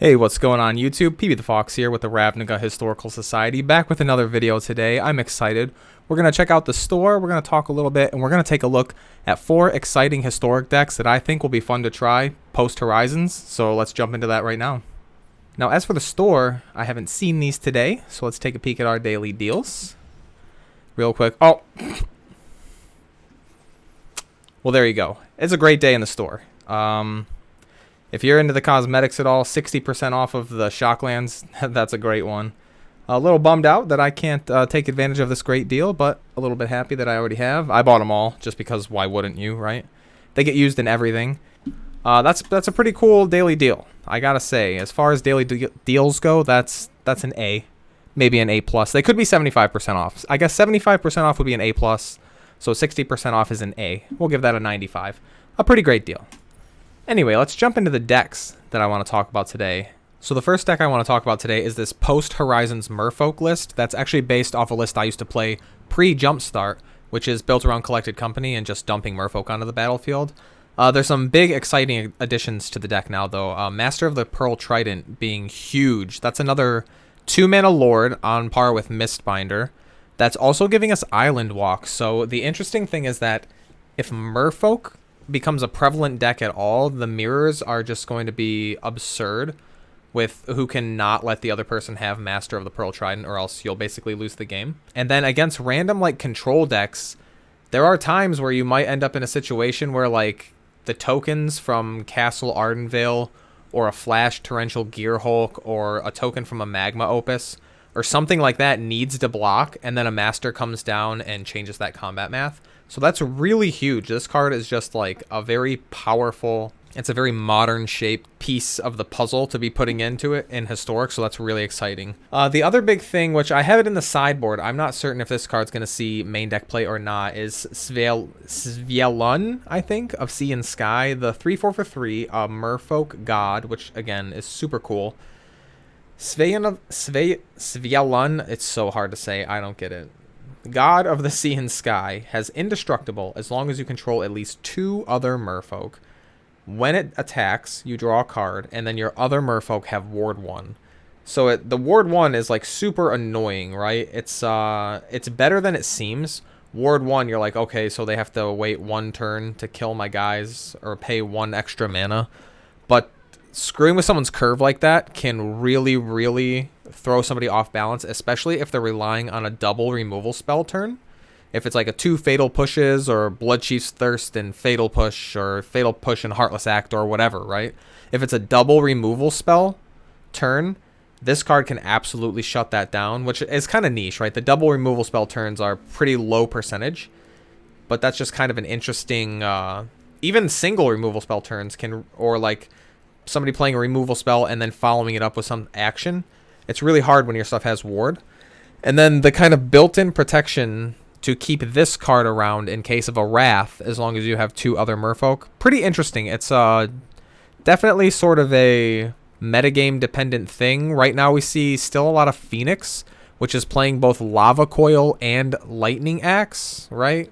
Hey, what's going on YouTube? PB the Fox here with the Ravnica Historical Society, back with another video today. I'm excited. We're going to check out the store, we're going to talk a little bit, and we're going to take a look at 4 exciting historic decks that I think will be fun to try post-Horizons, so let's jump into that right now. Now, as for the store, I haven't seen these today, so let's take a peek at our daily deals. Real quick. Oh! Well, there you go. It's a great day in the store. If you're into the cosmetics at all, 60% off of the Shocklands, that's a great one. A little bummed out that I can't take advantage of this great deal, but a little bit happy that I already have. I bought them all, just because why wouldn't you, right? They get used in everything. That's a pretty cool daily deal, I gotta say. As far as daily deals go, that's an A. Maybe an A+. They could be 75% off. I guess 75% off would be an A+, so 60% off is an A. We'll give that a 95. A pretty great deal. Anyway, let's jump into the decks that I want to talk about today. So the first deck I want to talk about today is this post-Horizons Merfolk list. That's actually based off a list I used to play pre-Jumpstart, which is built around Collected Company and just dumping Merfolk onto the battlefield. There's some big, exciting additions to the deck now, though. Master of the Pearl Trident being huge. That's another 2-mana Lord on par with Mistbinder. That's also giving us Island Walk. So the interesting thing is that if Merfolk becomes a prevalent deck at all, the mirrors are just going to be absurd with who can not let the other person have Master of the Pearl Trident, or else you'll basically lose the game. And then against random like control decks, there are times where you might end up in a situation where like the tokens from Castle Ardenvale or a Flash Torrential Gearhulk or a token from a Magma Opus or something like that needs to block, and then a Master comes down and changes that combat math. So that's really huge. This card is just like a very powerful, it's a very modern shaped piece of the puzzle to be putting into it in Historic, so that's really exciting. The other big thing, which I have it in the sideboard, I'm not certain if this card's going to see main deck play or not, is Svialun, I think, of Sea and Sky, the 3/4 for 3, Merfolk God, which again is super cool. Svialun, it's so hard to say, I don't get it. God of the Sea and Sky has indestructible as long as you control at least 2 other Merfolk. When it attacks, you draw a card, and then your other Merfolk have Ward 1. So the Ward 1 is like super annoying, right? It's better than it seems. Ward 1, you're like, okay, so they have to wait 1 turn to kill my guys or pay 1 extra mana. But screwing with someone's curve like that can really, really throw somebody off balance, especially if they're relying on a double removal spell turn. If it's like a 2 Fatal Pushes or Bloodchief's Thirst and Fatal Push or Fatal Push and Heartless Act or whatever, right? If it's a double removal spell turn, this card can absolutely shut that down, which is kind of niche, right? The double removal spell turns are pretty low percentage, but that's just kind of an interesting, even single removal spell turns can, or like somebody playing a removal spell and then following it up with some action. It's really hard when your stuff has ward. And then the kind of built-in protection to keep this card around in case of a Wrath, as long as you have 2 other Merfolk. Pretty interesting. It's definitely sort of a metagame dependent thing. Right now we see still a lot of Phoenix, which is playing both Lava Coil and Lightning Axe, right?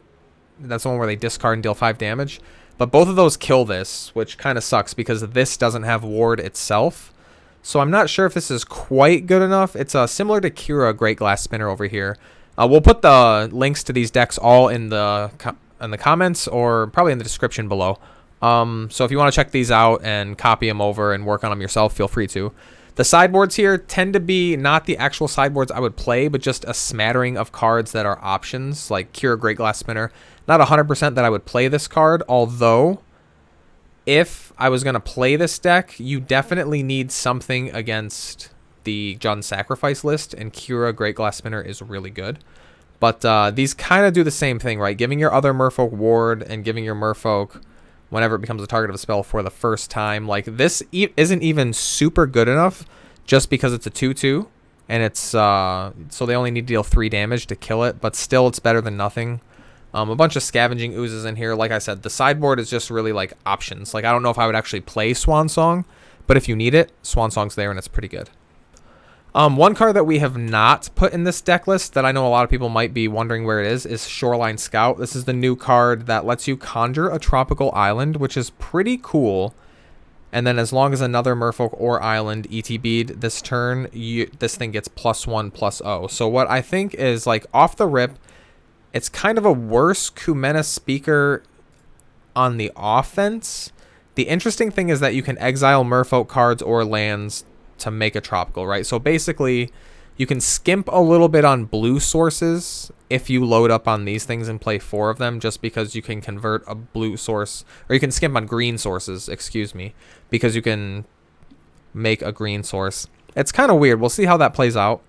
That's the one where they discard and deal 5 damage. But both of those kill this, which kind of sucks because this doesn't have ward itself. So I'm not sure if this is quite good enough. It's similar to Kira Great Glass Spinner over here. We'll put the links to these decks all in the comments or probably in the description below. So if you want to check these out and copy them over and work on them yourself, feel free to. The sideboards here tend to be not the actual sideboards I would play, but just a smattering of cards that are options, like Kira Great Glass Spinner. Not 100% that I would play this card, although if I was going to play this deck, you definitely need something against the Jund Sacrifice list, and Kira Great Glass Spinner is really good. But these kind of do the same thing, right? Giving your other Merfolk ward and giving your Merfolk whenever it becomes a target of a spell for the first time. Like, this isn't even super good enough just because it's a 2/2, and it's so they only need to deal 3 damage to kill it, but still it's better than nothing. A bunch of Scavenging Oozes in here. Like I said, the sideboard is just really like options. Like, I don't know if I would actually play Swan Song, but if you need it, Swan Song's there and it's pretty good. One card that we have not put in this deck list that I know a lot of people might be wondering where it is Shoreline Scout. This is the new card that lets you conjure a tropical island, which is pretty cool. And then as long as another Merfolk or island ETB'd this turn, this thing gets +1/+0. So what I think is, like, off the rip, it's kind of a worse Kumena Speaker on the offense. The interesting thing is that you can exile Merfolk cards or lands to make a tropical, right? So basically, you can skimp a little bit on blue sources if you load up on these things and play 4 of them, just because you can convert a blue source, or you can skimp on green sources, excuse me, because you can make a green source. It's kind of weird. We'll see how that plays out.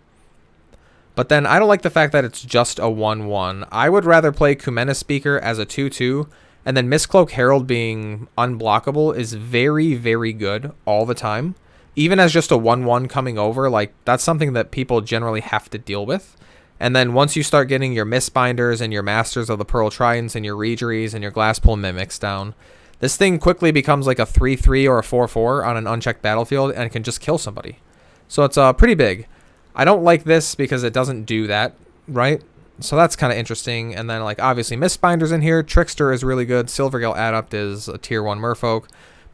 But then I don't like the fact that it's just a 1/1. I would rather play Kumena Speaker as a 2/2, and then Mistcloak Herald being unblockable is very, very good all the time. Even as just a 1/1 coming over, like, that's something that people generally have to deal with. And then once you start getting your Mistbinders and your Masters of the Pearl Tridents and your Reegeries and your Glasspool Mimics down, this thing quickly becomes like a 3/3 or a 4/4 on an unchecked battlefield and can just kill somebody. So it's pretty big. I don't like this because it doesn't do that, right? So that's kind of interesting. And then, like, obviously Mistbinder's in here. Trickster is really good. Silvergale Adept is a tier 1 Merfolk.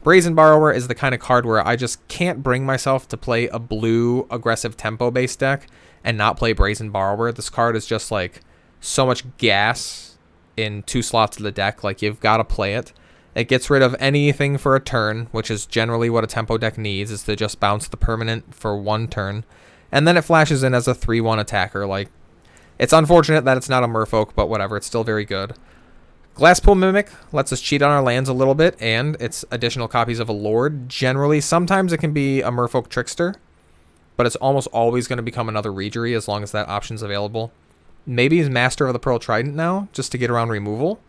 Brazen Borrower is the kind of card where I just can't bring myself to play a blue aggressive tempo-based deck and not play Brazen Borrower. This card is just, like, so much gas in 2 slots of the deck. Like, you've got to play it. It gets rid of anything for a turn, which is generally what a tempo deck needs, is to just bounce the permanent for 1 turn. And then it flashes in as a 3/1 attacker. Like, it's unfortunate that it's not a Merfolk, but whatever, it's still very good. Glasspool Mimic lets us cheat on our lands a little bit, and it's additional copies of a Lord. Generally, sometimes it can be a Merfolk Trickster, but it's almost always going to become another Reegery as long as that option's available. Maybe he's Master of the Pearl Trident now, just to get around removal.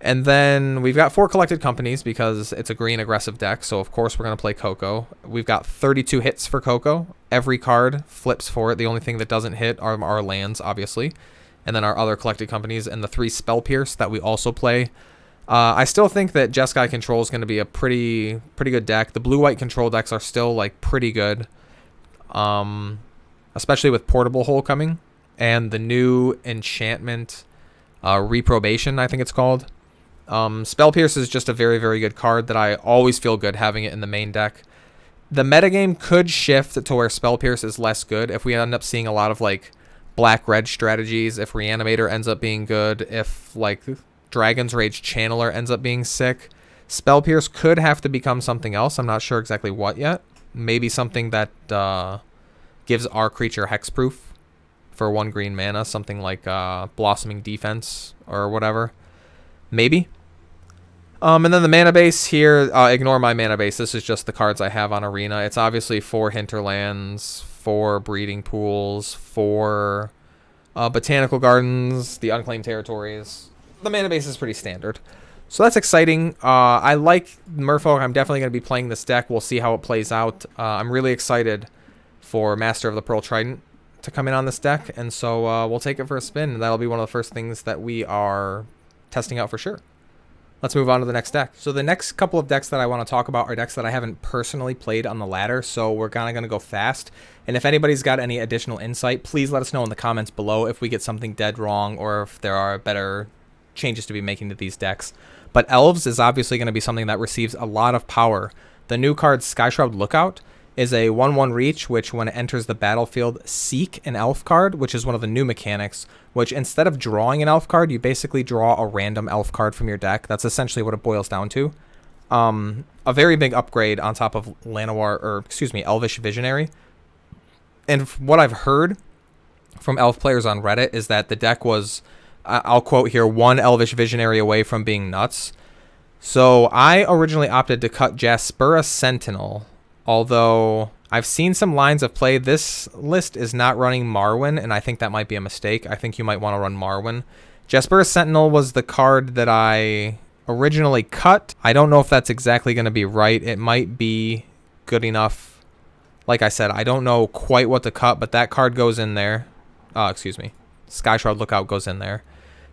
And then we've got 4 Collected Companies because it's a green aggressive deck, so of course we're going to play Coco. We've got 32 hits for Coco. Every card flips for it. The only thing that doesn't hit are our lands, obviously. And then our other Collected Companies and the 3 Spell Pierce that we also play. I still think that Jeskai Control is going to be a pretty good deck. The blue-white control decks are still, like, pretty good. Especially with Portable Hole coming. And the new enchantment, Reprobation, I think it's called. Spell Pierce is just a very, very good card that I always feel good having it in the main deck. The metagame could shift to where Spell Pierce is less good if we end up seeing a lot of, like, black-red strategies, if Reanimator ends up being good, if, like, Dragon's Rage Channeler ends up being sick. Spell Pierce could have to become something else. I'm not sure exactly what yet. Maybe something that gives our creature hexproof for 1 green mana, something like Blossoming Defense or whatever. Maybe. And then the mana base here, ignore my mana base. This is just the cards I have on Arena. It's obviously 4 Hinterlands, 4 Breeding Pools, 4 Botanical Gardens, the Unclaimed Territories. The mana base is pretty standard. So that's exciting. I like Merfolk. I'm definitely going to be playing this deck. We'll see how it plays out. I'm really excited for Master of the Pearl Trident to come in on this deck. And so we'll take it for a spin. And that'll be one of the first things that we are testing out for sure. Let's move on to the next deck. So the next couple of decks that I want to talk about are decks that I haven't personally played on the ladder, so we're kind of going to go fast. And if anybody's got any additional insight, please let us know in the comments below if we get something dead wrong or if there are better changes to be making to these decks. But Elves is obviously going to be something that receives a lot of power. The new card Skyshroud Lookout is a 1/1 reach, which when it enters the battlefield, seek an elf card, which is one of the new mechanics, which instead of drawing an elf card, you basically draw a random elf card from your deck. That's essentially what it boils down to. A very big upgrade on top of Elvish Visionary. And what I've heard from elf players on Reddit is that the deck was, I'll quote here, 1 Elvish Visionary away from being nuts. So I originally opted to cut Jaspera Sentinel, although I've seen some lines of play. This list is not running Marwyn, and I think that might be a mistake. I think you might want to run Marwyn. Jaspera Sentinel was the card that I originally cut. I don't know if that's exactly going to be right. It might be good enough. Like I said, I don't know quite what to cut, but that card goes in there. Skyshroud Lookout goes in there.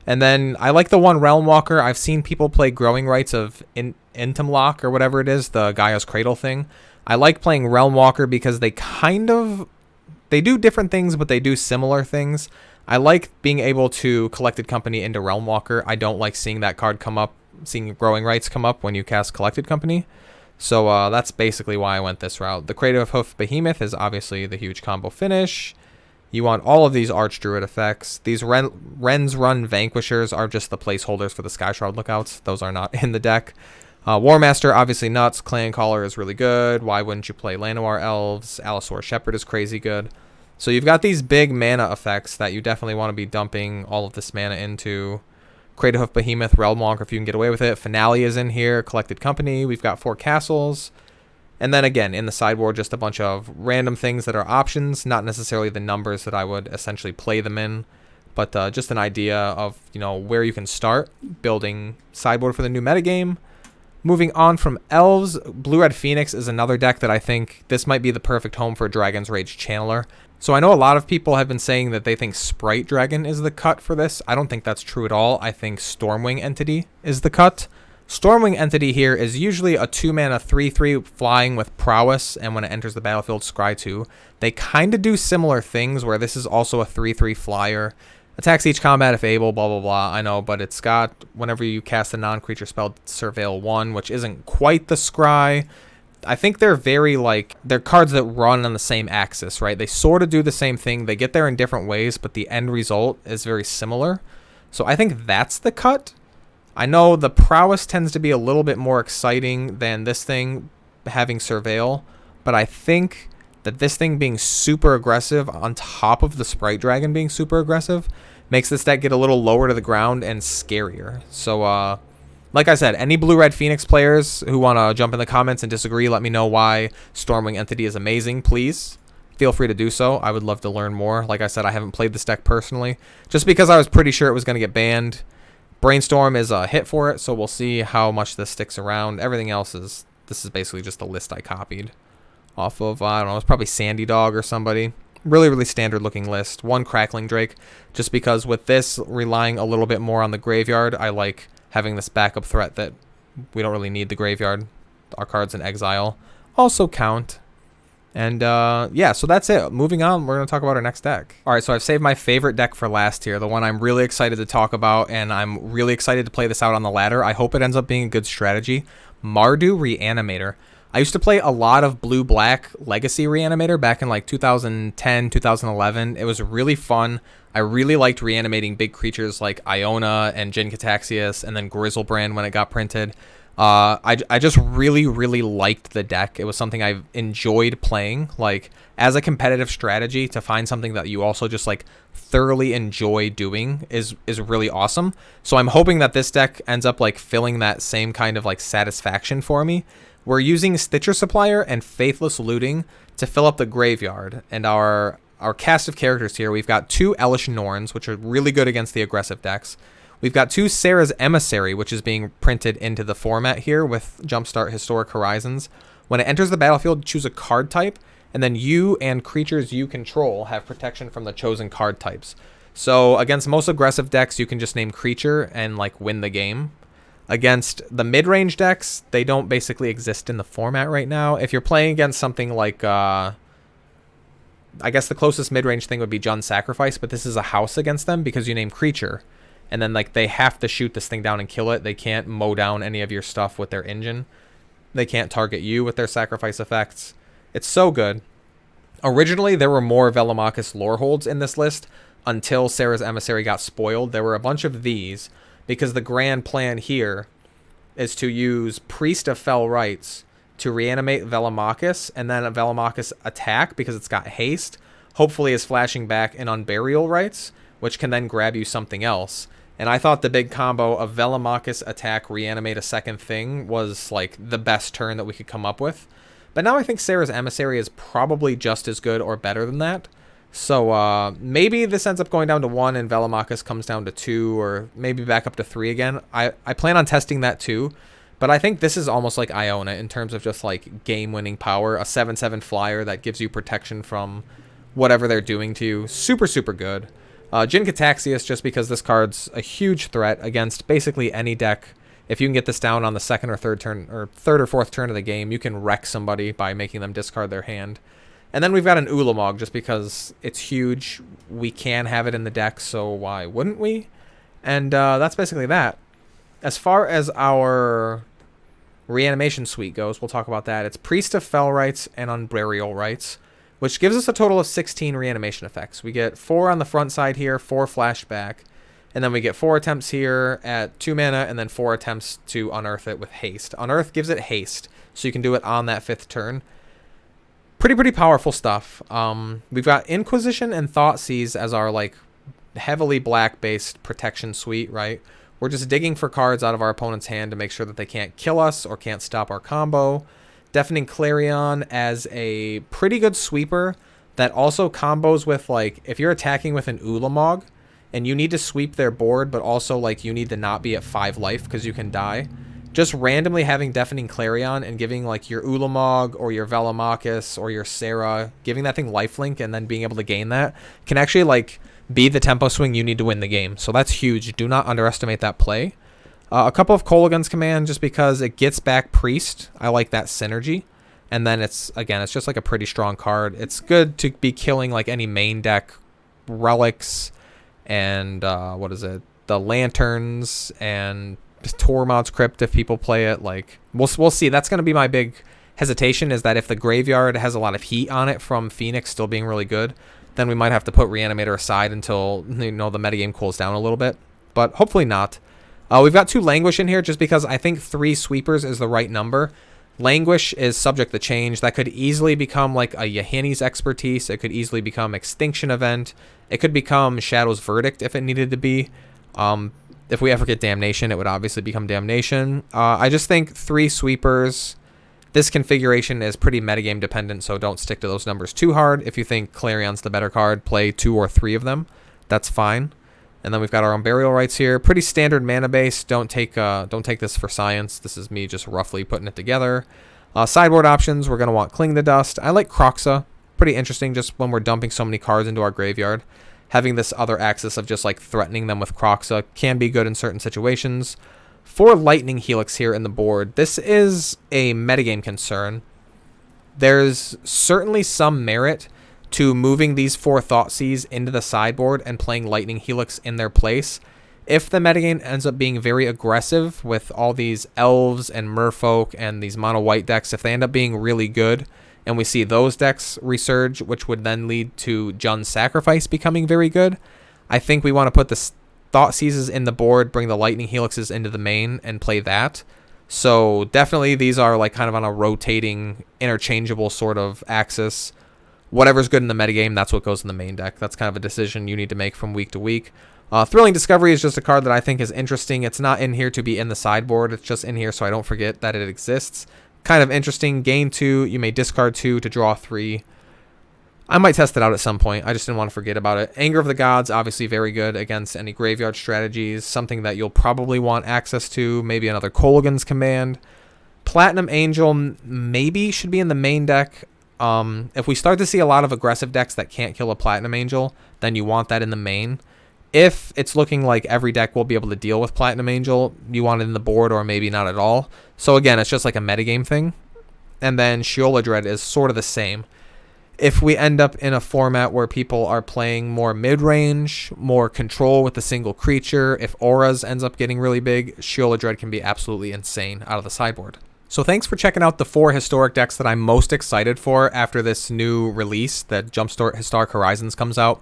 And then I like the 1 Realm Walker. I've seen people play Growing Rites of Entomlock or whatever it is, the Gaia's Cradle thing. I like playing Realm Walker because they do different things, but they do similar things. I like being able to Collected Company into Realm Walker. I don't like seeing that card come up, seeing Growing Rites come up when you cast Collected Company. So that's basically why I went this route. The Creative Hoof Behemoth is obviously the huge combo finish. You want all of these Archdruid effects. These Ren's Run Vanquishers are just the placeholders for the Sky Shroud Lookouts. Those are not in the deck. War Master, obviously nuts. Clan Caller is really good. Why wouldn't you play Llanowar Elves? Allosaur Shepherd is crazy good. So you've got these big mana effects that you definitely want to be dumping all of this mana into. Creative Hoof Behemoth, Realmwalker if you can get away with it. Finale is in here. Collected Company. We've got 4 castles. And then again, in the sideboard, just a bunch of random things that are options, not necessarily the numbers that I would essentially play them in, but just an idea of, you know, where you can start building sideboard for the new metagame. Moving on from Elves, Blue-Red Phoenix is another deck that I think this might be the perfect home for Dragon's Rage Channeler. So I know a lot of people have been saying that they think Sprite Dragon is the cut for this. I don't think that's true at all. I think Stormwing Entity is the cut. Stormwing Entity here is usually a 2-mana 3/3 flying with prowess, and when it enters the battlefield, scry 2. They kind of do similar things, where this is also a 3/3 flyer. Attacks each combat if able, blah, blah, blah. I know, but it's got, whenever you cast a non-creature spell, Surveil 1, which isn't quite the scry. I think they're very, like, they're cards that run on the same axis, right? They sort of do the same thing. They get there in different ways, but the end result is very similar. So I think that's the cut. I know the prowess tends to be a little bit more exciting than this thing having Surveil, but I think that this thing being super aggressive on top of the Sprite Dragon being super aggressive makes this deck get a little lower to the ground and scarier. So, like I said, any Blue-Red Phoenix players who want to jump in the comments and disagree, let me know why Stormwing Entity is amazing, please. Feel free to do so. I would love to learn more. Like I said, I haven't played this deck personally, just because I was pretty sure it was going to get banned. Brainstorm is a hit for it, so we'll see how much this sticks around. Everything else is, this is basically just a list I copied off of, I don't know, it's probably Sandy Dog or somebody. Really, really standard looking list. 1 Crackling Drake, just because with this relying a little bit more on the graveyard, I like having this backup threat that we don't really need the graveyard. Our cards in exile also count. And yeah, so that's it. Moving on, we're going to talk about our next deck. All right, so I've saved my favorite deck for last here, the one I'm really excited to talk about, and I'm really excited to play this out on the ladder. I hope it ends up being a good strategy. Mardu Reanimator. I used to play a lot of blue-black Legacy Reanimator back in like 2010, 2011. It was really fun. I really liked reanimating big creatures like Iona and Jin Cataxias and then Grizzlebrand when it got printed. I just really, really liked the deck. It was something I enjoyed playing, like as a competitive strategy. To find something that you also just like thoroughly enjoy doing is really awesome. So I'm hoping that this deck ends up like filling that same kind of like satisfaction for me. We're using Stitcher Supplier and Faithless Looting to fill up the graveyard, and our cast of characters here, we've got 2 Elish Norns, which are really good against the aggressive decks. We've got 2 Sarah's Emissary, which is being printed into the format here with Jumpstart Historic Horizons. When it enters the battlefield, choose a card type, and then you and creatures you control have protection from the chosen card types. So against most aggressive decks, you can just name creature and like win the game. Against the mid-range decks, they don't basically exist in the format right now. If you're playing against something like, I guess the closest mid-range thing would be Jund Sacrifice, but this is a house against them because you name creature. And then like they have to shoot this thing down and kill it. They can't mow down any of your stuff with their engine. They can't target you with their sacrifice effects. It's so good. Originally, there were more Velomachus lore holds in this list until Sarah's Emissary got spoiled. There were a bunch of these because the grand plan here is to use Priest of Fell Rites to reanimate Velomachus, and then a Velomachus attack because it's got haste. Hopefully is flashing back an Unburial Rites, which can then grab you something else. And I thought the big combo of Velomachus attack, reanimate a second thing was like the best turn that we could come up with. But now I think Sarah's Emissary is probably just as good or better than that. So maybe this ends up going down to 1 and Velomachus comes down to 2, or maybe back up to 3 again. I plan on testing that too. But I think this is almost like Iona in terms of just like game-winning power. A 7/7 flyer that gives you protection from whatever they're doing to you. Super, super good. Jin Cataxias, just because this card's a huge threat against basically any deck. If you can get this down on the second or third turn, or third or fourth turn of the game, you can wreck somebody by making them discard their hand. And then we've got an Ulamog, just because it's huge. We can have it in the deck, so why wouldn't we? And that's basically that. As far as our Reanimation Suite goes, we'll talk about that. It's Priest of Fell Rites and Unburial Rites, which gives us a total of 16 reanimation effects. We get 4 on the front side here, 4 flashback, and then we get 4 attempts here at 2 mana, and then 4 attempts to unearth it with haste. Unearth gives it haste, so you can do it on that 5th turn. Pretty powerful stuff. We've got Inquisition and Thoughtseize as our like heavily black-based protection suite, right? We're just digging for cards out of our opponent's hand to make sure that they can't kill us or can't stop our combo. Deafening Clarion as a pretty good sweeper that also combos with, like, if you're attacking with an Ulamog and you need to sweep their board, but also, like, you need to not be at 5 life because you can die. Just randomly having Deafening Clarion and giving, like, your Ulamog or your Velomachus or your Sarah, giving that thing lifelink and then being able to gain that can actually, like, be the tempo swing you need to win the game. So that's huge. Do not underestimate that play. A couple of Kolaghan's Command just because it gets back Priest. I like that synergy. And then it's just like a pretty strong card. It's good to be killing like any main deck relics and the lanterns and Tormod's Crypt if people play it. Like we'll see. That's going to be my big hesitation, is that if the graveyard has a lot of heat on it from Phoenix still being really good, then we might have to put Reanimator aside until, you know, the metagame cools down a little bit. But hopefully not. We've got 2 Languish in here just because I think 3 sweepers is the right number. Languish is subject to change. That could easily become like a Yahini's Expertise. It could easily become Extinction Event. It could become Shadow's Verdict if it needed to be. If we ever get Damnation, it would obviously become Damnation. I just think 3 sweepers... This configuration is pretty metagame dependent, so don't stick to those numbers too hard. If you think Clarion's the better card, play 2 or 3 of them. That's fine. And then we've got our Unburial Rites here. Pretty standard mana base. Don't take this for science. This is me just roughly putting it together. Sideboard options, we're going to want Cling to Dust. I like Kroxa. Pretty interesting just when we're dumping so many cards into our graveyard. Having this other axis of just like threatening them with Kroxa can be good in certain situations. 4 Lightning Helix here in the board. This is a metagame concern. There's certainly some merit to moving these 4 Thoughtseize into the sideboard and playing Lightning Helix in their place. If the metagame ends up being very aggressive with all these Elves and Merfolk and these mono white decks, if they end up being really good and we see those decks resurge, which would then lead to Jun's Sacrifice becoming very good, I think we want to put the Thoughtseizes in the board, bring the Lightning Helixes into the main, and play that. So definitely these are like kind of on a rotating, interchangeable sort of axis. Whatever's good in the metagame, that's what goes in the main deck. That's kind of a decision you need to make from week to week. Thrilling Discovery is just a card that I think is interesting. It's not in here to be in the sideboard. It's just in here so I don't forget that it exists. Kind of interesting. Gain 2. You may discard 2 to draw 3. I might test it out at some point. I just didn't want to forget about it. Anger of the Gods, obviously very good against any graveyard strategies. Something that you'll probably want access to. Maybe another Kolaghan's Command. Platinum Angel maybe should be in the main deck. If we start to see a lot of aggressive decks that can't kill a Platinum Angel, then you want that in the main. If it's looking like every deck will be able to deal with Platinum Angel, you want it in the board or maybe not at all. So again, it's just like a metagame thing. And then Sheola Dread is sort of the same. If we end up in a format where people are playing more mid-range, more control with a single creature, if Auras ends up getting really big, Sheola Dread can be absolutely insane out of the sideboard. So thanks for checking out the 4 historic decks that I'm most excited for after this new release that Jumpstart Historic Horizons comes out.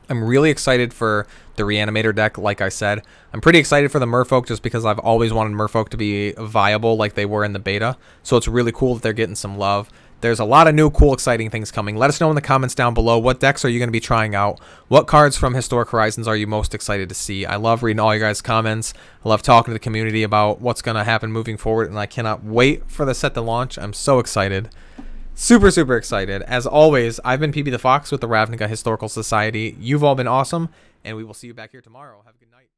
I'm really excited for the Reanimator deck, like I said. I'm pretty excited for the Merfolk just because I've always wanted Merfolk to be viable like they were in the beta. So it's really cool that they're getting some love. There's a lot of new, cool, exciting things coming. Let us know in the comments down below. What decks are you going to be trying out? What cards from Historic Horizons are you most excited to see? I love reading all you guys' comments. I love talking to the community about what's going to happen moving forward, and I cannot wait for the set to launch. I'm so excited. Super, super excited. As always, I've been PB the Fox with the Ravnica Historical Society. You've all been awesome, and we will see you back here tomorrow. Have a good night.